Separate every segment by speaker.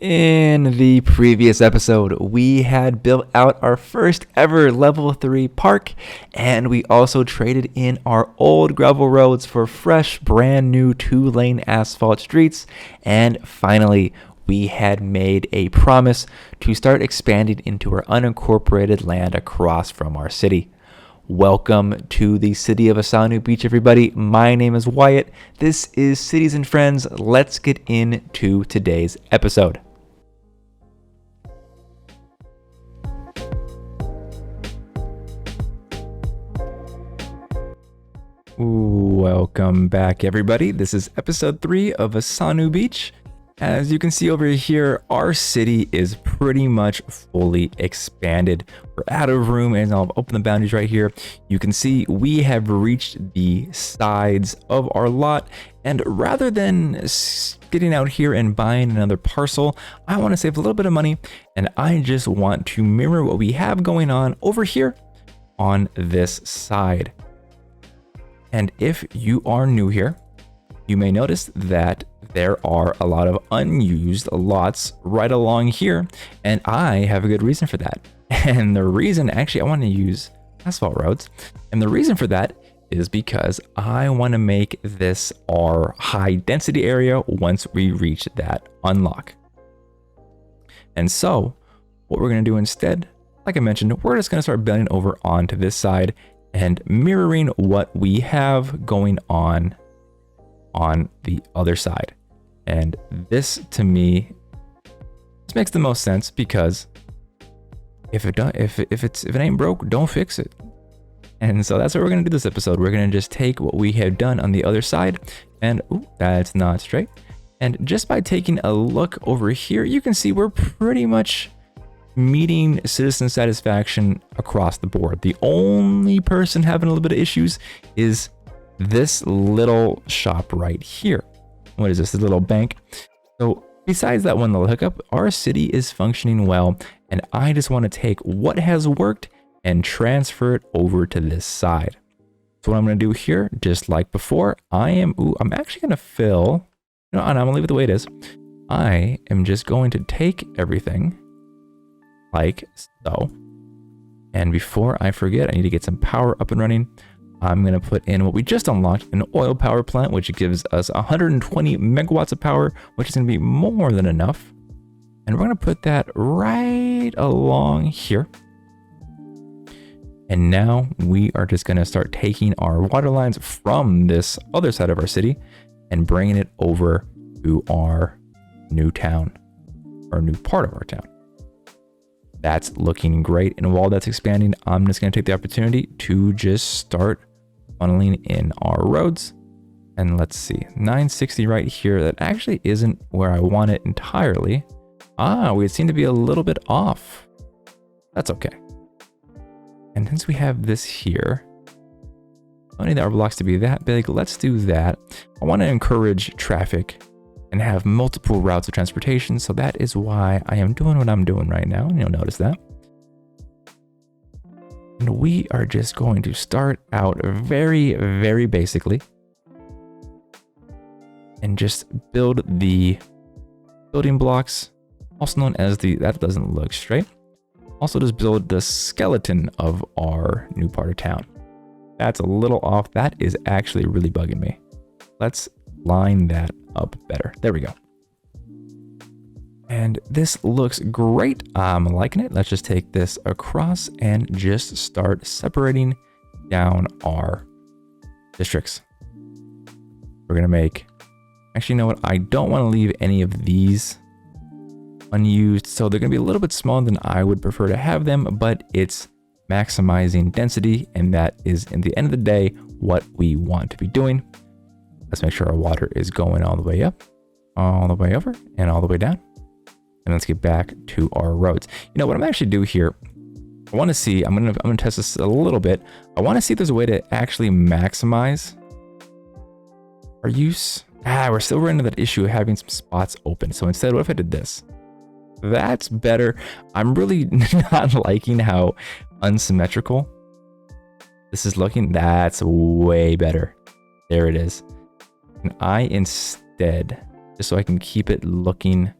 Speaker 1: In the previous episode, we had built out our first ever level 3 park, and we also traded in our old gravel roads for fresh, brand new 2-lane asphalt streets, and finally, we had made a promise to start expanding into our unincorporated land across from our city. Welcome to the city of Asanu Beach, everybody. My name is Wyatt. This is Cities and Friends. Let's get into today's episode. Welcome back, everybody. This is episode 3 of Asanu Beach. As you can see over here, our city is pretty much fully expanded. We're out of room, and I'll open the boundaries right here. You can see we have reached the sides of our lot, and rather than getting out here and buying another parcel, I want to save a little bit of money, and I just want to mirror what we have going on over here on this side. And if you are new here, you may notice that there are a lot of unused lots right along here, and I have a good reason for that. And the reason, actually, I want to use asphalt roads, and the reason for that is because I want to make this our high density area once we reach that unlock. And so what we're going to do instead, like I mentioned, we're just going to start building over onto this side and mirroring what we have going on the other side. And this, to me, this makes the most sense, because if it ain't broke, don't fix it. And so that's what we're gonna do this episode. We're gonna just take what we have done on the other side, and that's not straight. And just by taking a look over here, you can see we're pretty much meeting citizen satisfaction across the board. The only person having a little bit of issues is this little shop right here. What is this? A little bank. So besides that one little hiccup, our city is functioning well, and I just want to take what has worked and transfer it over to this side. So what I'm going to do here, just like before, I'm actually going to fill, and I'm going to leave it the way it is. I am just going to take everything like so. And before I forget, I need to get some power up and running. I'm going to put in what we just unlocked, an oil power plant, which gives us 120 megawatts of power, which is going to be more than enough. And we're going to put that right along here. And now we are just going to start taking our water lines from this other side of our city and bringing it over to our new town, or new part of our town. That's looking great. And while that's expanding, I'm just going to take the opportunity to just start funneling in our roads. And let's see, 960 right here. That actually isn't where I want it entirely. We seem to be a little bit off. That's okay. And since we have this here, I don't need our blocks to be that big. Let's do that. I want to encourage traffic and have multiple routes of transportation. So that is why I am doing what I'm doing right now. And you'll notice that. And we are just going to start out very, very basically and just build the building blocks, also known as that doesn't look straight. Also just build the skeleton of our new part of town. That's a little off. That is actually really bugging me. Let's line that up better. There we go. And this looks great. I'm liking it. Let's just take this across and just start separating down our districts. We're going to make, actually, you know what? I don't want to leave any of these unused. So they're going to be a little bit smaller than I would prefer to have them, but it's maximizing density. And that is, in the end of the day, what we want to be doing. Let's make sure our water is going all the way up, all the way over, and all the way down. And let's get back to our roads. You know what I'm actually do here? I want to see, I'm gonna test this a little bit. I want to see if there's a way to actually maximize our use. We're still running into that issue of having some spots open. So instead, what if I did this? That's better. I'm really not liking how unsymmetrical this is looking. That's way better. There it is. And I instead, just so I can keep it looking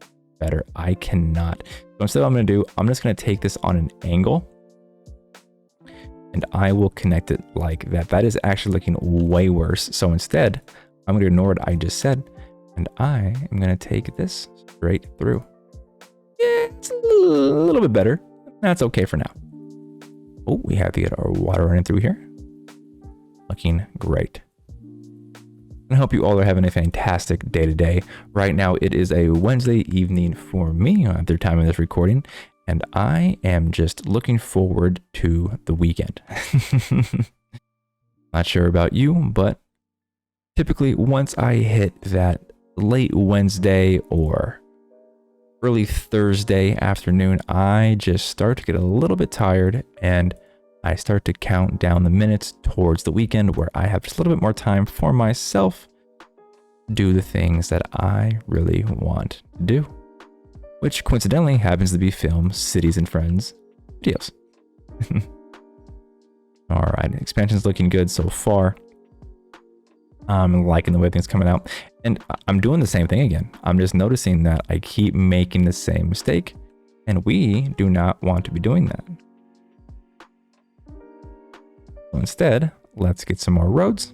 Speaker 1: better. I cannot. So instead what I'm going to do, I'm just going to take this on an angle and I will connect it like that. That is actually looking way worse. So instead, I'm going to ignore what I just said and I am going to take this straight through. Yeah, it's a little bit better. That's okay for now. Oh, we have to get our water running through here. Looking great. I hope you all are having a fantastic day today. Right now, it is a Wednesday evening for me at the time of this recording, and I am just looking forward to the weekend. Not sure about you, but typically once I hit that late Wednesday or early Thursday afternoon, I just start to get a little bit tired and I start to count down the minutes towards the weekend where I have just a little bit more time for myself to do the things that I really want to do, which coincidentally happens to be film Cities and Friends videos. All right, expansion's looking good so far. I'm liking the way things coming out, and I'm doing the same thing again. I'm just noticing that I keep making the same mistake, and we do not want to be doing that. So instead, let's get some more roads.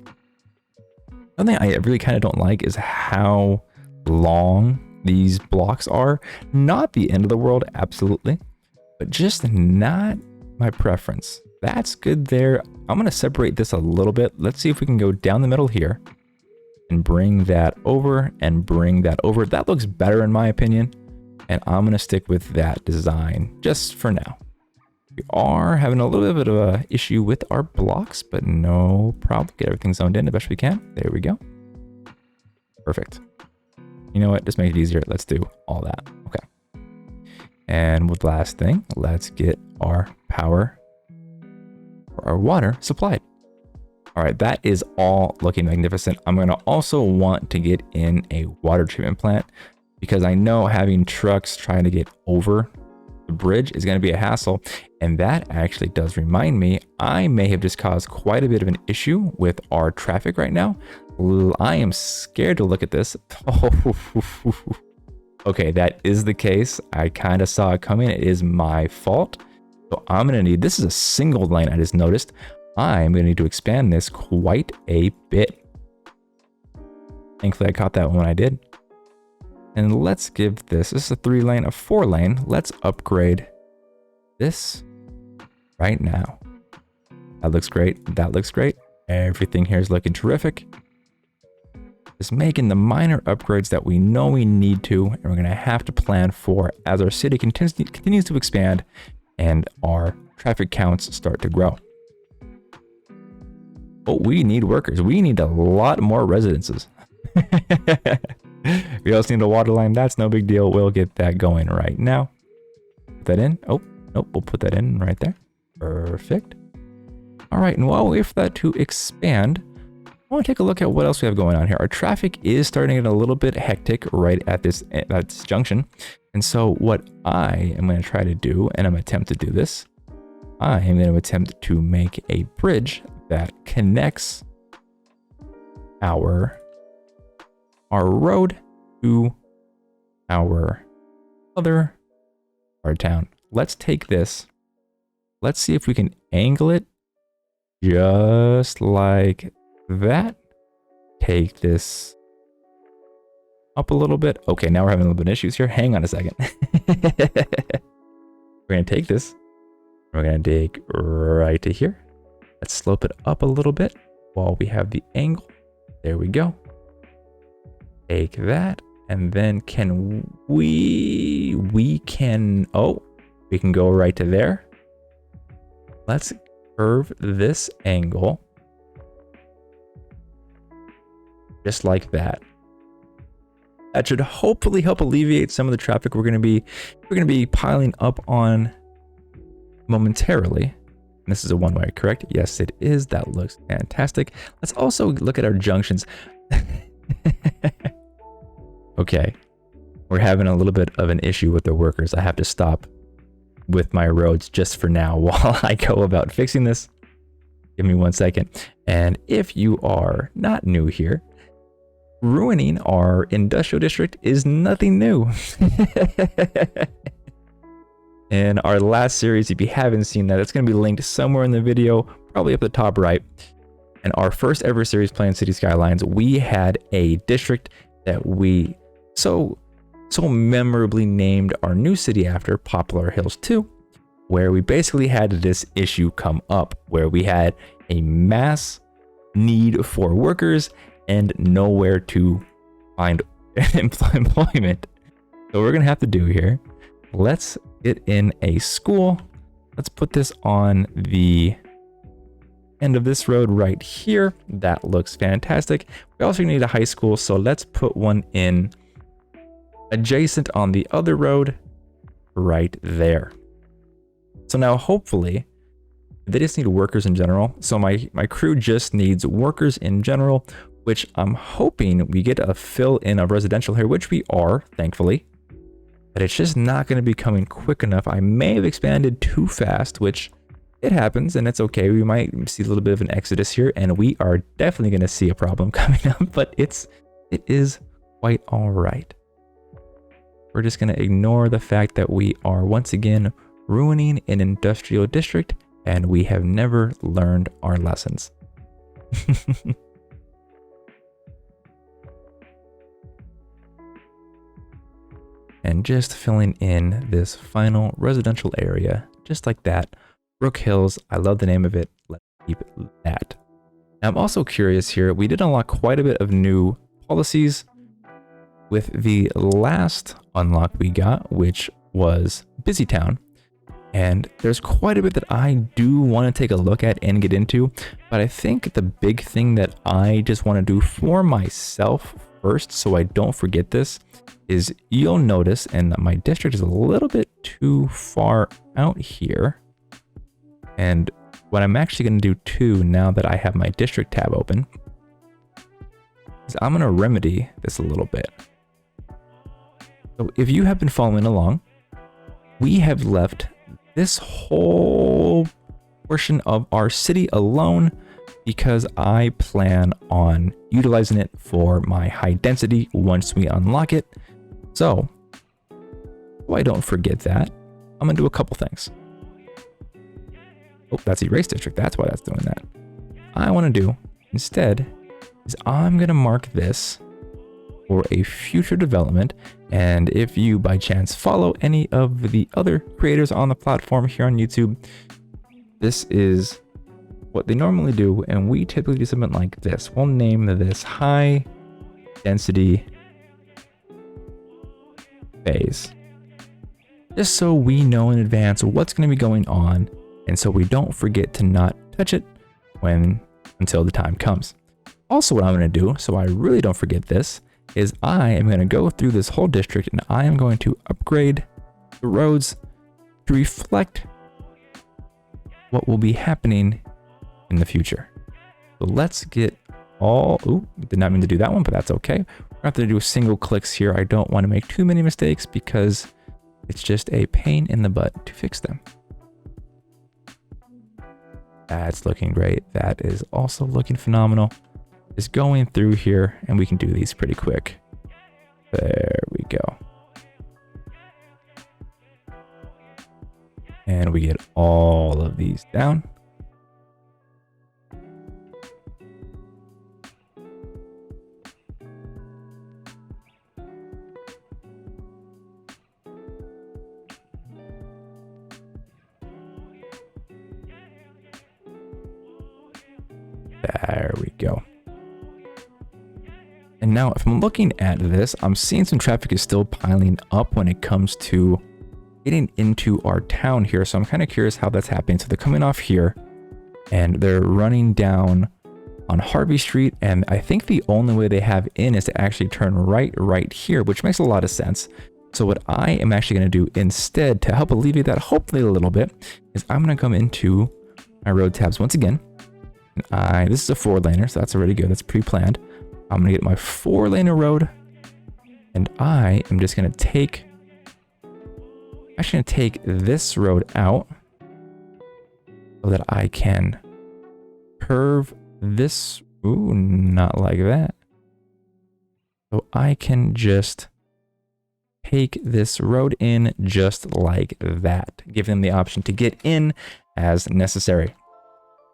Speaker 1: Something I really kind of don't like is how long these blocks are. Not the end of the world, absolutely, but just not my preference. That's good there. I'm going to separate this a little bit. Let's see if we can go down the middle here and bring that over and bring that over. That looks better in my opinion, and I'm going to stick with that design just for now. We are having a little bit of an issue with our blocks, but no problem. Get everything zoned in the best we can. There we go. Perfect. You know what? Just make it easier. Let's do all that. Okay. And with the last thing, let's get our power or our water supplied. All right, that is all looking magnificent. I'm going to also want to get in a water treatment plant because I know having trucks trying to get over the bridge is going to be a hassle. And that actually does remind me, I may have just caused quite a bit of an issue with our traffic right now. I am scared to look at this. Okay, that is the case. I kind of saw it coming. It is my fault. So I'm going to need, this is a single lane I just noticed. I'm going to need to expand this quite a bit. Thankfully, I caught that when I did. And let's give this is a 3-lane, a 4-lane. Let's upgrade this right now. That looks great. That looks great. Everything here is looking terrific. Just making the minor upgrades that we know we need to, and we're going to have to plan for as our city continues to expand and our traffic counts start to grow. But we need workers. We need a lot more residences. We also need a water line. That's no big deal. We'll get that going right now. Put that in. Oh, nope. We'll put that in right there. Perfect. All right. And while we wait for that to expand, I want to take a look at what else we have going on here. Our traffic is starting to get a little bit hectic right at this junction. And so what I am going to try to do, and I'm going to attempt to do this, I am going to attempt to make a bridge that connects our road to our other part of town. Let's take this. Let's see if we can angle it just like that. Take this up a little bit. Okay, now we're having a little bit of issues here. Hang on a second. We're going to take this. We're going to dig right to here. Let's slope it up a little bit while we have the angle. There we go. Take that. And then we can go right to there. Let's curve this angle just like that. That should hopefully help alleviate some of the traffic we're going to be piling up on momentarily. And this is a one-way, correct? Yes, it is. That looks fantastic. Let's also look at our junctions. Okay, we're having a little bit of an issue with the workers. I have to stop with my roads just for now while I go about fixing this. Give me 1 second. And if you are not new here, ruining our industrial district is nothing new. In our last series, if you haven't seen that, it's going to be linked somewhere in the video, probably up the top right. In our first ever series playing City Skylines, we had a district that we so memorably named our new city after, Poplar Hills 2, where we basically had this issue come up where we had a mass need for workers and nowhere to find employment. So what we're going to have to do here, let's get in a school. Let's put this on the end of this road right here. That looks fantastic. We also need a high school, so let's put one in adjacent on the other road right there. So now hopefully they just need workers in general. So my crew just needs workers in general, which I'm hoping we get a fill in of residential here, which we are, thankfully. But it's just not going to be coming quick enough. I may have expanded too fast, which it happens, and it's okay. We might see a little bit of an exodus here, and we are definitely going to see a problem coming up, but it is quite all right. We're just going to ignore the fact that we are once again ruining an industrial district, and we have never learned our lessons. And just filling in this final residential area, just like that. Brook Hills, I love the name of it. Let's keep that. Now, I'm also curious here. We did unlock quite a bit of new policies with the last unlock we got, which was Busy Town. And there's quite a bit that I do want to take a look at and get into. But I think the big thing that I just want to do for myself first, so I don't forget this, is you'll notice, and my district is a little bit too far out here. And what I'm actually going to do too, now that I have my district tab open, is I'm going to remedy this a little bit. So if you have been following along, we have left this whole portion of our city alone because I plan on utilizing it for my high density once we unlock it. So I don't forget that, I'm going to do a couple things. Oh, that's erase district. That's why that's doing that. I want to do instead is I'm going to mark this for a future development. And if you by chance follow any of the other creators on the platform here on YouTube, this is what they normally do. And we typically do something like this. We'll name this high density phase, just so we know in advance what's going to be going on. And so we don't forget to not touch it until the time comes. Also, what I'm going to do, so I really don't forget this, is I am going to go through this whole district and I am going to upgrade the roads to reflect what will be happening in the future. So let's get all, did not mean to do that one, but that's okay. We're going to have to do single clicks here. I don't want to make too many mistakes because it's just a pain in the butt to fix them. That's looking great. That is also looking phenomenal. Just going through here and we can do these pretty quick. There we go. And we get all of these down. There we go. And now if I'm looking at this, I'm seeing some traffic is still piling up when it comes to getting into our town here. So I'm kind of curious how that's happening. So they're coming off here and they're running down on Harvey Street. And I think the only way they have in is to actually turn right here, which makes a lot of sense. So what I am actually going to do instead to help alleviate that hopefully a little bit is I'm going to come into my road tabs once again. This is a 4-laner, so that's already good. That's pre-planned. I'm gonna get my 4-laner road, and I am just gonna take this road out so that I can curve this. Ooh, not like that. So I can just take this road in just like that, give them the option to get in as necessary.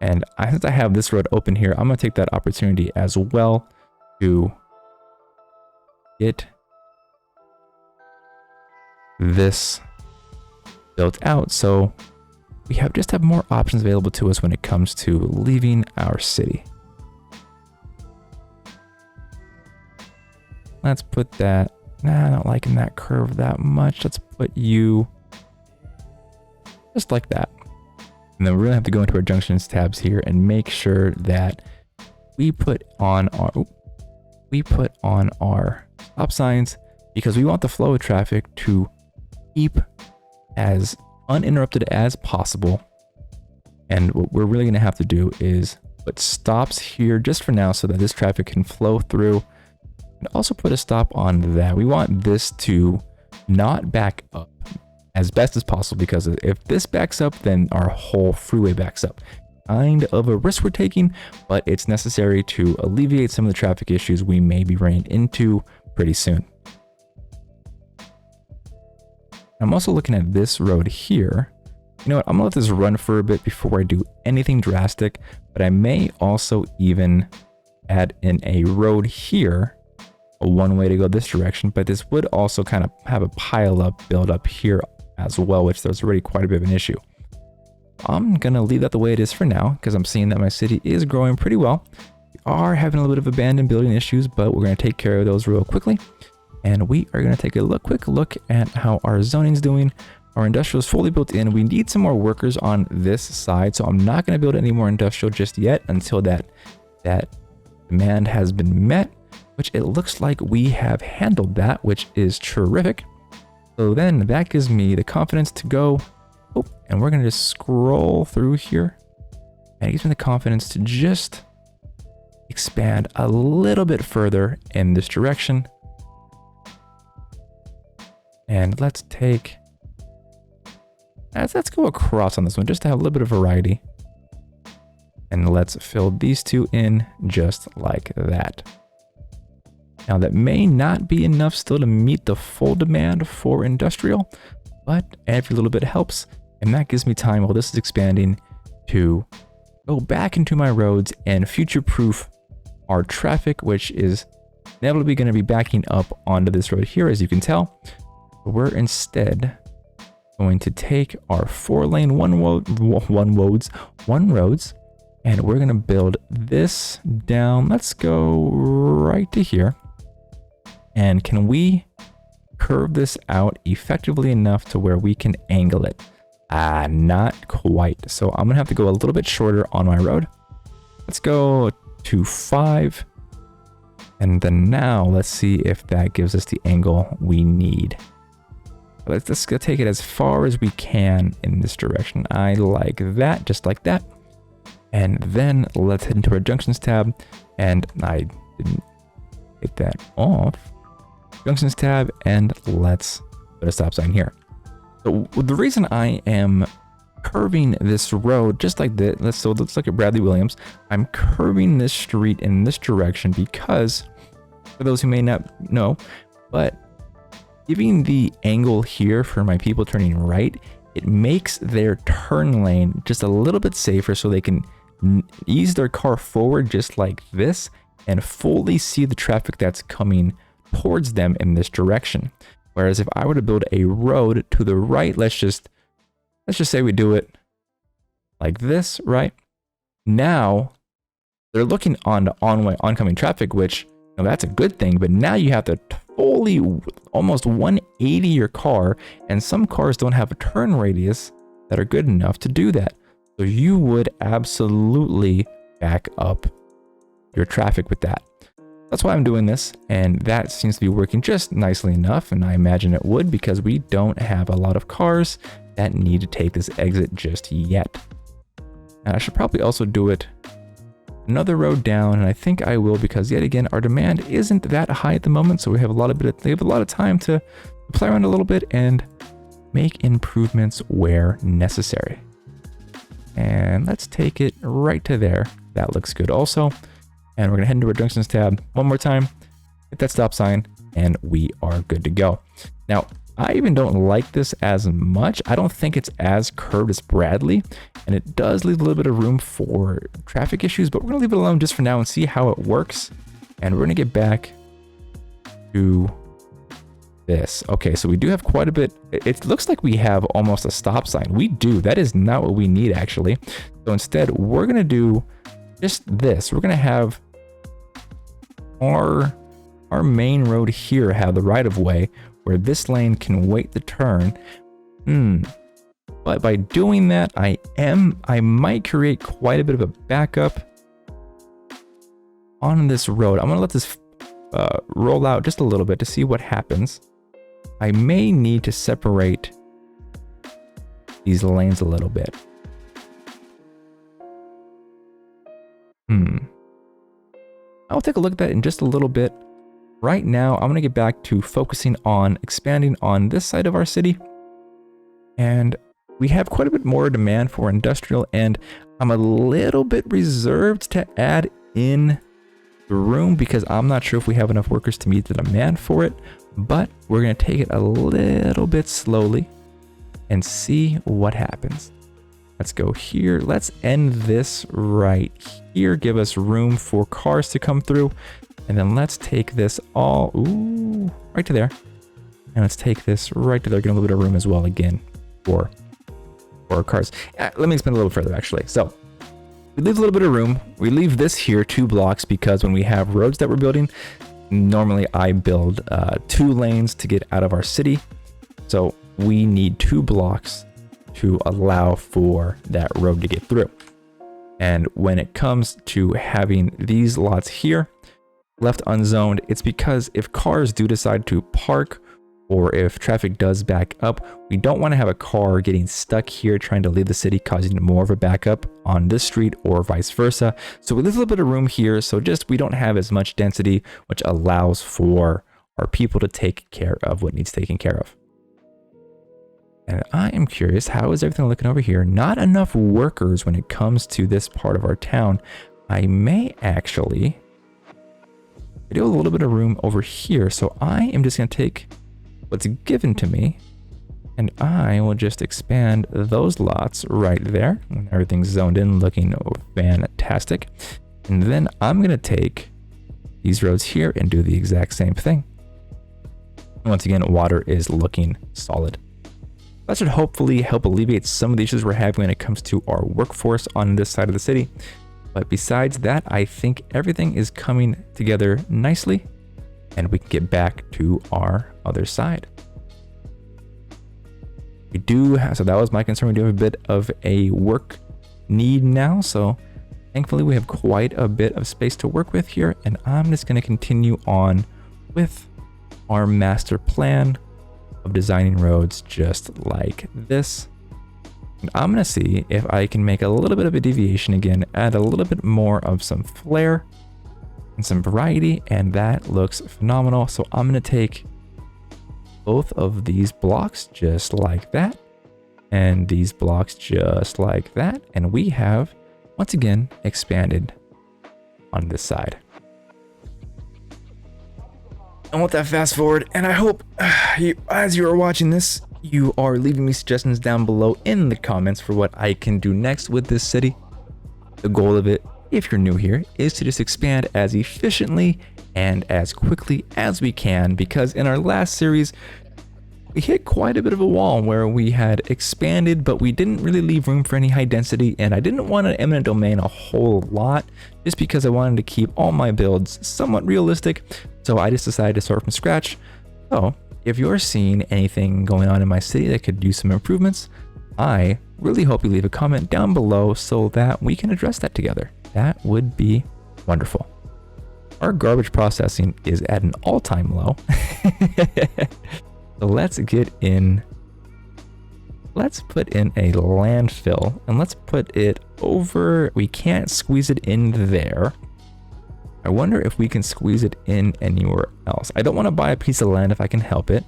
Speaker 1: And since I have this road open here, I'm going to take that opportunity as well to get this built out. So we just have more options available to us when it comes to leaving our city. Let's put that. Nah, I don't liking that curve that much. Let's put you just like that. And then we're gonna have to go into our junctions tabs here and make sure that we put on our stop signs, because we want the flow of traffic to keep as uninterrupted as possible. And what we're really gonna have to do is put stops here just for now so that this traffic can flow through. And also put a stop on that. We want this to not back up as best as possible, because if this backs up, then our whole freeway backs up. Kind of a risk we're taking, but it's necessary to alleviate some of the traffic issues we may be running into pretty soon. I'm also looking at this road here. You know what? I'm gonna let this run for a bit before I do anything drastic, but I may also even add in a road here. One way to go this direction, but this would also kind of have a pile up build up here as well, which there's already quite a bit of an issue. I'm gonna leave that the way it is for now, because I'm seeing that my city is growing pretty well. We are having a little bit of abandoned building issues, but we're gonna take care of those real quickly. And we are gonna take a quick look at how our zoning's doing. Our industrial is fully built in. We need some more workers on this side, so I'm not gonna build any more industrial just yet until that demand has been met, which it looks like we have handled that, which is terrific. So then that gives me the confidence to go, and we're gonna just scroll through here, and it gives me the confidence to just expand a little bit further in this direction. And let's go across on this one just to have a little bit of variety. And let's fill these two in just like that. Now that may not be enough still to meet the full demand for industrial, but every little bit helps. And that gives me time while this is expanding to go back into my roads and future-proof our traffic, which is inevitably going to be backing up onto this road here, as you can tell. We're instead going to take our 4-lane one roads, and we're going to build this down. Let's go right to here. And can we curve this out effectively enough to where we can angle it? Not quite. So I'm gonna have to go a little bit shorter on my road. Let's go to 5. And then now let's see if that gives us the angle we need. Let's go take it as far as we can in this direction. I like that, just like that. And then let's head into our junctions tab. And I didn't get that off. Junctions tab, and let's put a stop sign here. So the reason I am curving this road just like this, let's look at Bradley Williams. I'm curving this street in this direction because, for those who may not know, but giving the angle here for my people turning right, it makes their turn lane just a little bit safer so they can ease their car forward just like this and fully see the traffic that's coming towards them in this direction. Whereas if I were to build a road to the right, let's just say we do it like this, right? Now they're looking on the oncoming traffic, which, you know, that's a good thing, but now you have to fully almost 180 your car, and some cars don't have a turn radius that are good enough to do that. So you would absolutely back up your traffic with that. That's why I'm doing this, and that seems to be working just nicely enough, and I imagine it would because we don't have a lot of cars that need to take this exit just yet. And I should probably also do it another road down, and I think I will because yet again our demand isn't that high at the moment, so we have a lot of time to play around a little bit and make improvements where necessary. And let's take it right to there. That looks good also. And we're gonna head into our junctions tab one more time. hit that stop sign, and we are good to go. Now, I even don't like this as much. I don't think it's as curved as Bradley, and it does leave a little bit of room for traffic issues, but we're gonna leave it alone just for now and see how it works. And we're gonna get back to this. Okay, so we do have quite a bit. It looks like we have almost a stop sign. We do. That is not what we need, actually. So instead, we're gonna do just this. We're gonna have our main road here have the right of way, where this lane can wait the turn. But by doing that, I might create quite a bit of a backup on this road. I'm gonna let this roll out just a little bit to see what happens. I may need to separate these lanes a little bit. I'll take a look at that in just a little bit. Right now, I'm gonna get back to focusing on expanding on this side of our city. And we have quite a bit more demand for industrial, and I'm a little bit reserved to add in the room because I'm not sure if we have enough workers to meet the demand for it, but we're gonna take it a little bit slowly and see what happens. Let's go here. Let's end this right here. Give us room for cars to come through. And then let's take this all, right to there. And let's take this right to there. Get a little bit of room as well again for cars. Let me expand a little further actually. So we leave a little bit of room. We leave this here 2 blocks because when we have roads that we're building, normally I build 2 lanes to get out of our city. So we need 2 blocks to allow for that road to get through. And when it comes to having these lots here left unzoned, it's because if cars do decide to park or if traffic does back up, we don't want to have a car getting stuck here trying to leave the city, causing more of a backup on this street or vice versa. So we leave a little bit of room here, so just we don't have as much density, which allows for our people to take care of what needs taken care of. And I am curious, how is everything looking over here? Not enough workers when it comes to this part of our town. I may actually do a little bit of room over here. So I am just going to take what's given to me and I will just expand those lots right there. And everything's zoned in, looking fantastic. And then I'm going to take these roads here and do the exact same thing. Once again, water is looking solid. That should hopefully help alleviate some of the issues we're having when it comes to our workforce on this side of the city. But besides that, I think everything is coming together nicely and we can get back to our other side. We do have, so that was my concern. We do have a bit of a work need now. So thankfully we have quite a bit of space to work with here. And I'm just going to continue on with our master plan of designing roads just like this. And I'm going to see if I can make a little bit of a deviation again, add a little bit more of some flair and some variety, and that looks phenomenal. So I'm going to take both of these blocks just like that, and these blocks just like that, and we have once again expanded on this side. I want that fast forward, and I hope as you are watching this, you are leaving me suggestions down below in the comments for what I can do next with this city. The goal of it, if you're new here, is to just expand as efficiently and as quickly as we can, because in our last series, we hit quite a bit of a wall where we had expanded, but we didn't really leave room for any high density, and I didn't want an eminent domain a whole lot, just because I wanted to keep all my builds somewhat realistic, so I just decided to start from scratch. So if you're seeing anything going on in my city that could use some improvements, I really hope you leave a comment down below so that we can address that together. That would be wonderful. Our garbage processing is at an all-time low. So let's put in a landfill, and let's put it over. We can't squeeze it in there. I wonder if we can squeeze it in anywhere else. I don't want to buy a piece of land if I can help it.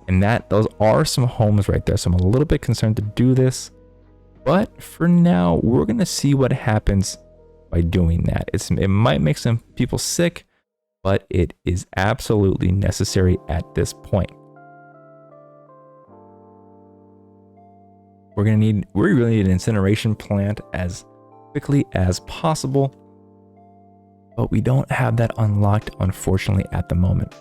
Speaker 1: And those are some homes right there. So I'm a little bit concerned to do this. But for now, we're going to see what happens by doing that. It might make some people sick, but it is absolutely necessary at this point. We really need an incineration plant as quickly as possible, but we don't have that unlocked, unfortunately, at the moment.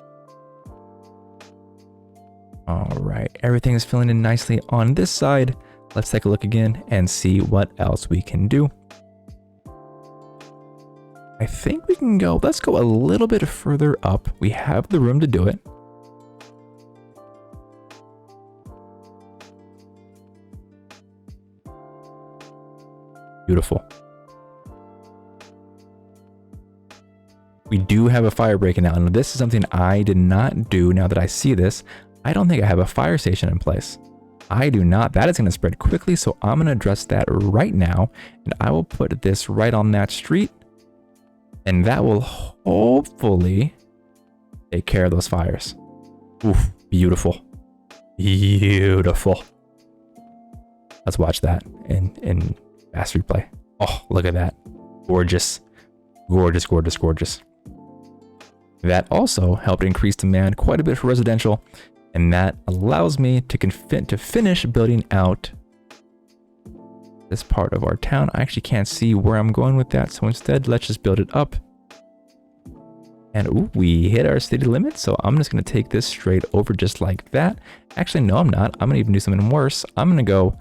Speaker 1: All right, everything is filling in nicely on this side. Let's take a look again and see what else we can do. I think we can go, let's go a little bit further up. We have the room to do it. Beautiful. We do have a fire breaking out, and this is something I did not do. Now that I see this, I don't think I have a fire station in place. I do not. That is going to spread quickly, so I'm going to address that right now, and I will put this right on that street, and that will hopefully take care of those fires. Oof, beautiful. Beautiful. Let's watch that in fast replay. Oh, look at that. Gorgeous. Gorgeous, gorgeous, gorgeous. That also helped increase demand quite a bit for residential, and that allows me to finish building out this part of our town. I actually can't see where I'm going with that, so instead let's just build it up. And ooh, we hit our city limit, so I'm just going to take this straight over just like that. Actually, no, I'm not. I'm going to even do something worse. I'm going to go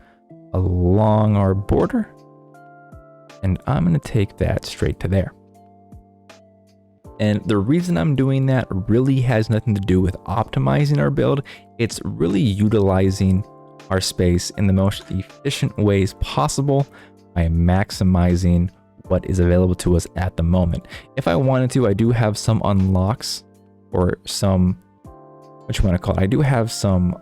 Speaker 1: along our border, and I'm going to take that straight to there. And the reason I'm doing that really has nothing to do with optimizing our build. It's really utilizing our space in the most efficient ways possible by maximizing what is available to us at the moment. If I wanted to, I do have some unlocks, or some, what you want to call it, I do have some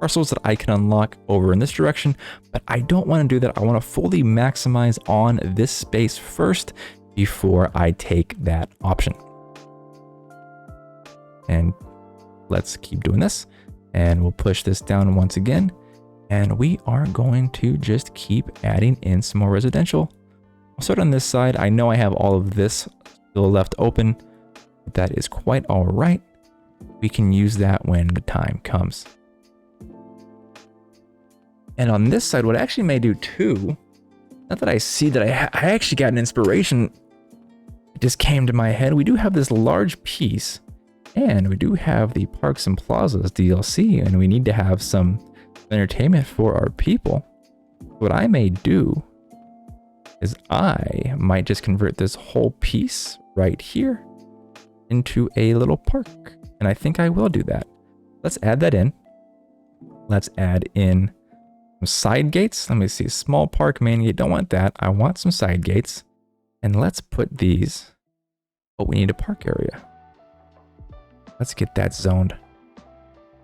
Speaker 1: parcels that I can unlock over in this direction, but I don't want to do that. I want to fully maximize on this space first before I take that option. And let's keep doing this, and we'll push this down once again, and we are going to just keep adding in some more residential. I'll start on this side. I know I have all of this still left open, but that is quite all right. We can use that when the time comes. And on this side, what I actually may do too, not that I see that I actually got an inspiration, it just came to my head. We do have this large piece, and we do have the Parks and Plazas DLC, and we need to have some entertainment for our people. What I may do is I might just convert this whole piece right here into a little park. And I think I will do that. Let's add that in. Let's add in some side gates. Let me see, small park, main gate, don't want that. I want some side gates. And let's put these, oh, we need a park area. Let's get that zoned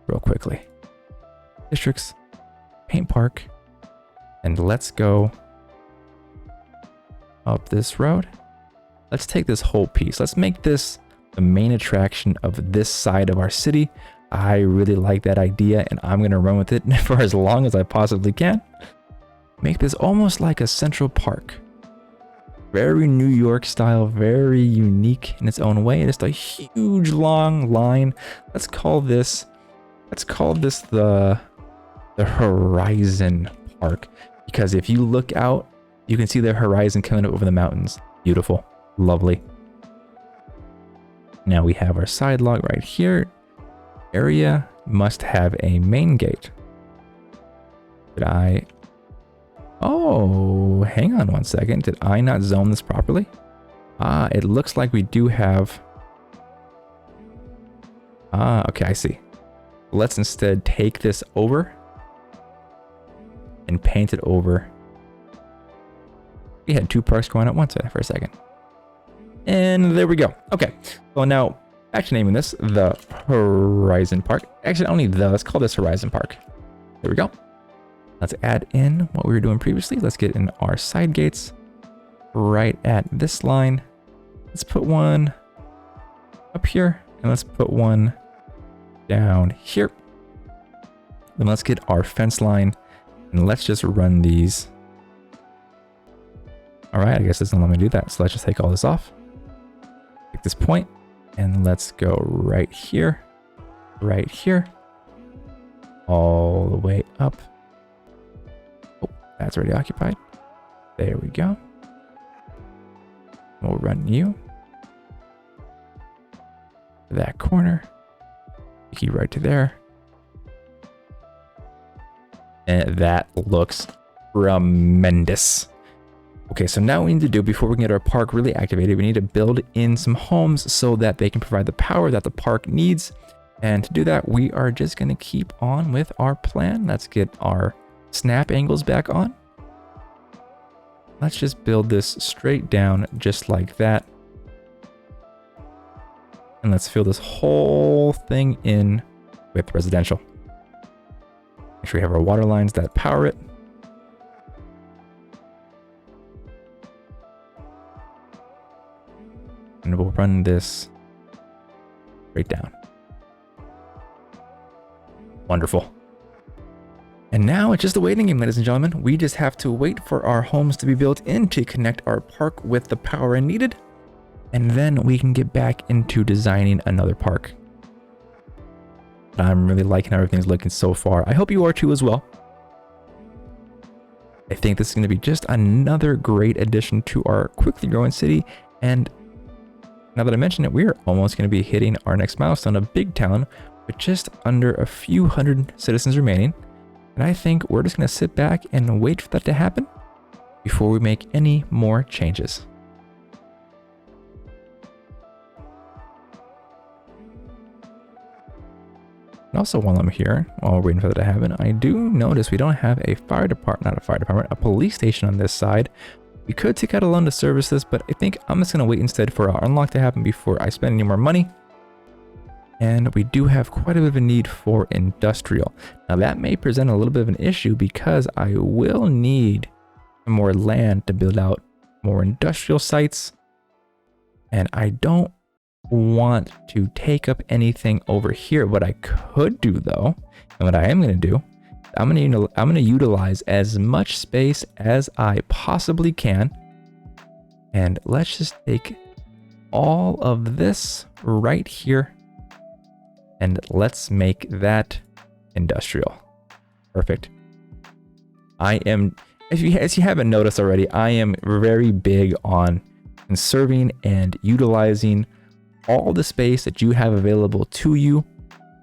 Speaker 1: real quickly. Districts, paint park, and let's go up this road. Let's take this whole piece. Let's make this the main attraction of this side of our city. I really like that idea, and I'm going to run with it for as long as I possibly can. Make this almost like a central park. Very New York style, very unique in its own way. Just a huge long line. Let's call this the Horizon Park, because if you look out, you can see the horizon coming up over the mountains. Beautiful, lovely. Now we have our side log right here. Area must have a main gate. Oh, hang on one second. Did I not zone this properly? It looks like we do have. Okay, I see. Let's instead take this over and paint it over. We had two parks going at once for a second. And there we go. Okay, well now, actually naming this the Horizon Park. Actually, I don't need the, let's call this Horizon Park. There we go. Let's add in what we were doing previously. Let's get in our side gates right at this line. Let's put one up here, and let's put one down here. Then let's get our fence line, and let's just run these. All right, I guess it doesn't let me do that. So let's just take all this off. Take this point, And let's go right here, all the way up. Oh, that's already occupied. There we go. We'll run you to that corner. Key right to there. And that looks tremendous. Okay, so now what we need to do before we can get our park really activated, we need to build in some homes so that they can provide the power that the park needs. And to do that, we are just going to keep on with our plan. Let's get our snap angles back on. Let's just build this straight down just like that. And let's fill this whole thing in with residential. Make sure we have our water lines that power it. And we'll run this straight down. Wonderful. And now it's just a waiting game, ladies and gentlemen. We just have to wait for our homes to be built in to connect our park with the power needed. And then we can get back into designing another park. But I'm really liking how everything's looking so far. I hope you are too as well. I think this is going to be just another great addition to our quickly growing city. And now that I mentioned it, we're almost going to be hitting our next milestone, a big town with just under a few hundred citizens remaining. And I think we're just going to sit back and wait for that to happen before we make any more changes. And also while I'm here, while we're waiting for that to happen, I do notice we don't have a a police station on this side. We could take out a loan to service this, but I think I'm just going to wait instead for our unlock to happen before I spend any more money. And we do have quite a bit of a need for industrial. Now that may present a little bit of an issue because I will need more land to build out more industrial sites. And I don't want to take up anything over here. What I could do though, and what I am going to do, I'm going to utilize as much space as I possibly can. And let's just take all of this right here. And let's make that industrial. Perfect. I am, as you haven't noticed already, I am very big on conserving and utilizing all the space that you have available to you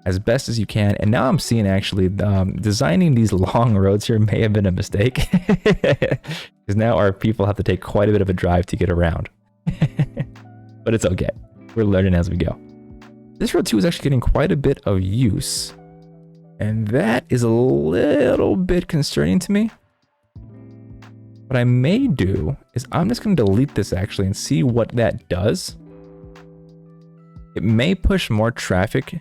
Speaker 1: as best as you can. And now I'm seeing actually designing these long roads here may have been a mistake because now our people have to take quite a bit of a drive to get around. But it's okay. We're learning as we go. This road too is actually getting quite a bit of use. And that is a little bit concerning to me. What I may do is I'm just going to delete this actually and see what that does. It may push more traffic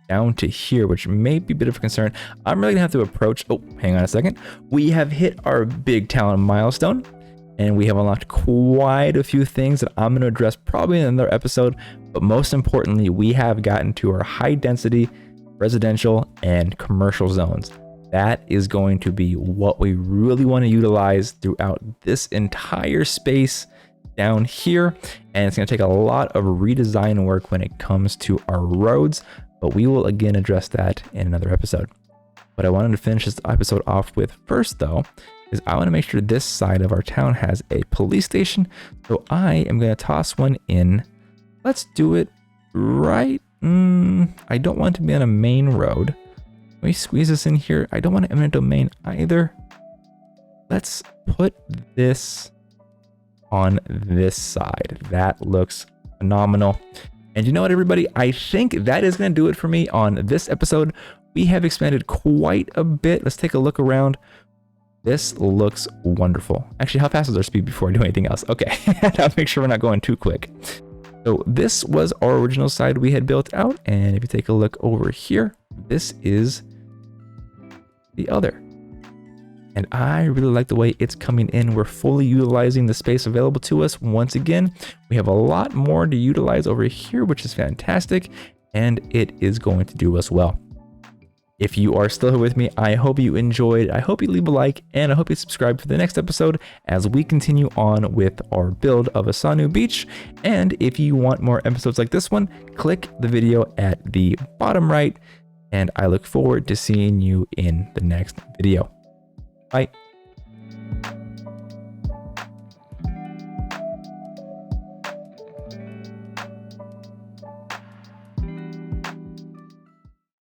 Speaker 1: down to here, which may be a bit of a concern. I'm really gonna have to approach, oh, hang on a second. We have hit our big town milestone and we have unlocked quite a few things that I'm gonna address probably in another episode. But most importantly, we have gotten to our high density residential and commercial zones. That is going to be what we really want to utilize throughout this entire space down here. And it's going to take a lot of redesign work when it comes to our roads, but we will again address that in another episode. What I wanted to finish this episode off with first though, is I want to make sure this side of our town has a police station. So I am going to toss one in. Let's do it right. I don't want to be on a main road. Let me squeeze this in here. I don't want an eminent domain either. Let's put this on this side. That looks phenomenal. And you know what, everybody? I think that is going to do it for me on this episode. We have expanded quite a bit. Let's take a look around. This looks wonderful. Actually, how fast is our speed before I do anything else? Okay, I'll make sure we're not going too quick. So this was our original side we had built out. And if you take a look over here, this is the other. And I really like the way it's coming in. We're fully utilizing the space available to us. Once again, we have a lot more to utilize over here, which is fantastic. And it is going to do us well. If you are still here with me, I hope you enjoyed. I hope you leave a like, and I hope you subscribe for the next episode as we continue on with our build of Asanu Beach. And if you want more episodes like this one, click the video at the bottom right, and I look forward to seeing you in the next video. Bye.